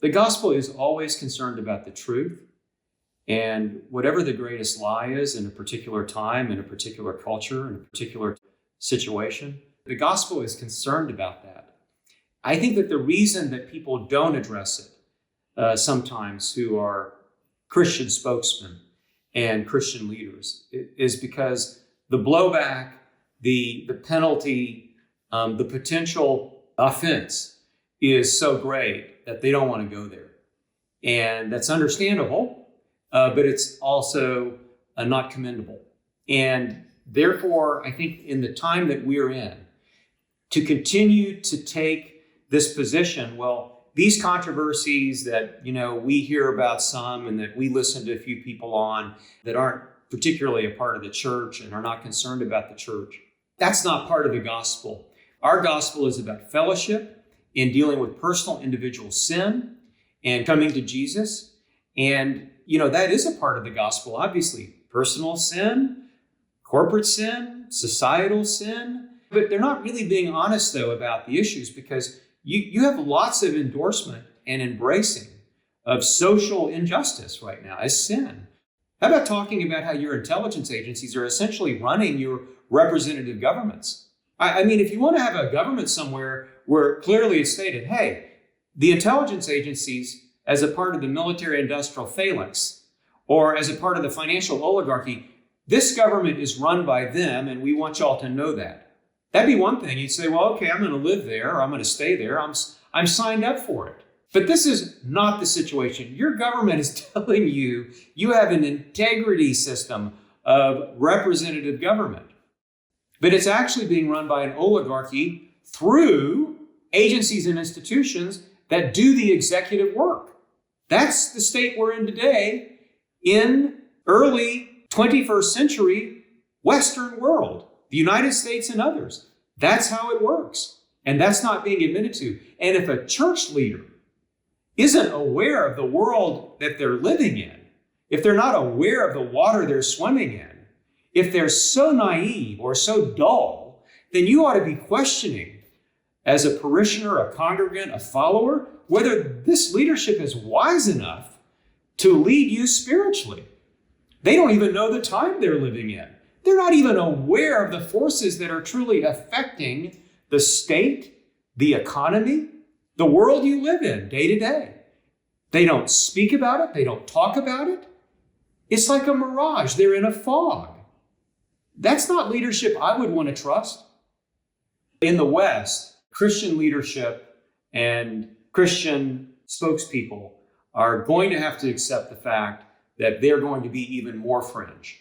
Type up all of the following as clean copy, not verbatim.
The gospel is always concerned about the truth, and whatever the greatest lie is in a particular time, in a particular culture, in a particular situation, the gospel is concerned about that. I think that the reason that people don't address it sometimes who are Christian spokesmen and Christian leaders is because the blowback, the penalty, the potential offense is so great that they don't want to go there. And that's understandable, but it's also not commendable. And therefore, I think in the time that we're in, to continue to take this position, well, these controversies that, we hear about some and that we listen to a few people on that aren't particularly a part of the church and are not concerned about the church, that's not part of the gospel. Our gospel is about fellowship in dealing with personal individual sin and coming to Jesus. And, that is a part of the gospel, obviously. Personal sin, corporate sin, societal sin. But they're not really being honest, though, about the issues because you have lots of endorsement and embracing of social injustice right now as sin. How about talking about how your intelligence agencies are essentially running your representative governments? I mean, if you want to have a government somewhere where clearly it's stated, hey, the intelligence agencies as a part of the military-industrial phalanx or as a part of the financial oligarchy, this government is run by them and we want y'all to know that. That'd be one thing. You'd say, well, okay, I'm going to live there, or I'm going to stay there. I'm signed up for it. But this is not the situation. Your government is telling you you have an integrity system of representative government. But it's actually being run by an oligarchy through agencies and institutions that do the executive work. That's the state we're in today in early 21st century Western world. The United States and others. That's how it works. And that's not being admitted to. And if a church leader isn't aware of the world that they're living in, if they're not aware of the water they're swimming in, if they're so naive or so dull, then you ought to be questioning as a parishioner, a congregant, a follower, whether this leadership is wise enough to lead you spiritually. They don't even know the time they're living in. They're not even aware of the forces that are truly affecting the state, the economy, the world you live in day to day. They don't speak about it. They don't talk about it. It's like a mirage. They're in a fog. That's not leadership I would want to trust. In the West, Christian leadership and Christian spokespeople are going to have to accept the fact that they're going to be even more fringe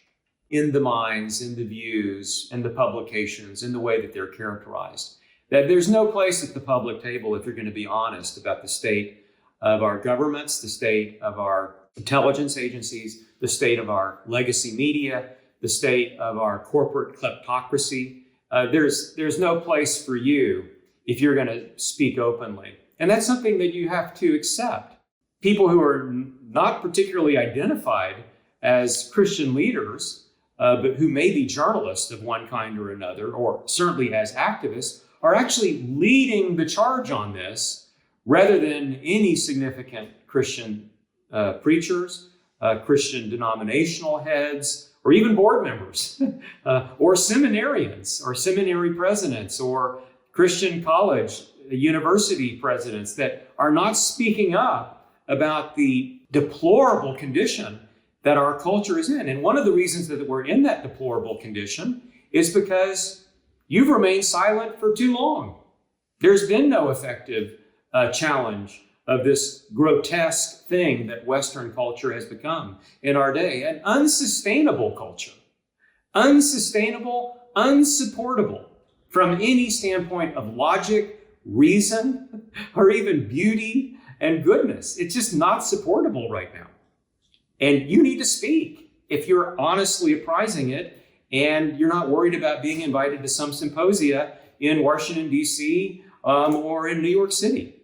in the minds, in the views, in the publications, in the way that they're characterized. That there's no place at the public table if you're going to be honest about the state of our governments, the state of our intelligence agencies, the state of our legacy media, the state of our corporate kleptocracy. There's no place for you if you're going to speak openly. And that's something that you have to accept. People who are not particularly identified as Christian leaders, but who may be journalists of one kind or another, or certainly as activists, are actually leading the charge on this rather than any significant Christian preachers, Christian denominational heads, or even board members, or seminarians, or seminary presidents, or Christian college, university presidents that are not speaking up about the deplorable condition that our culture is in. And one of the reasons that we're in that deplorable condition is because you've remained silent for too long. There's been no effective challenge of this grotesque thing that Western culture has become in our day, an unsustainable culture, unsustainable, unsupportable from any standpoint of logic, reason, or even beauty and goodness. It's just not supportable right now. And you need to speak if you're honestly apprising it and you're not worried about being invited to some symposia in Washington, D.C. Or in New York City.